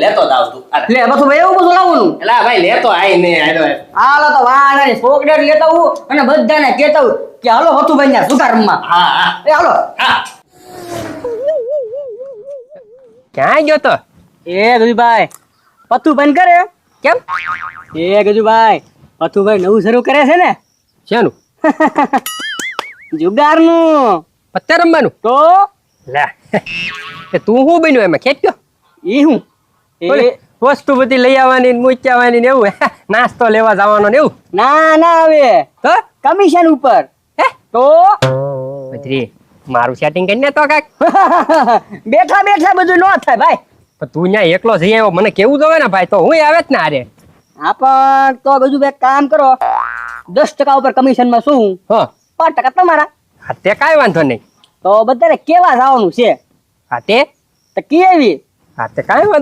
લેતો જ આવતું લે બસ ભાઈ એવું બધું લાવવાનું એલા ભાઈ લેતો આય ને આયો હાલો તો વાળાની ચોકલેટ લેતા હું અને બધાને કહેતા હું કે હાલો હતું ભાઈ સુધારમાં હા હા એ હાલો હા ક્યાં ગયો તો? એ ગજુભાઈ પતું બંધ કરે કેમ? એ ગજુભાઈ પતુભાઈ નવું શરૂ કરે છે ને શેનું? જુગારનું પત્તે રમવાનું? તો લે તે તું શું બન્યો એમાં ખેંચ્યો? ઈ હું ઓલે એ વસ્તુ બધી લઈ આવવાની ને મૂક્યાવાની ને એવું નાસ્તો લેવા જવાનો ને એવું ના ના હવે તો કમિશન ઉપર હે તો બધી મારું સેટિંગ કરીને તો કાક બેઠા બેઠા બધું ન થાય ભાઈ પણ તું ત્યાં એકલો જઈ આવ્યો મને કેવું જોવે ને ભાઈ તો હું આવે જ ને આરે હા પણ તો બધું એક કામ કરો 10% ઉપર કમિશનમાં શું હા 5% તમારા હા તે કાંઈ વાંધો નહીં તો બધાને કેવા જવાનું છે હા તે તો કેવી હા તે કાંઈ વાંધો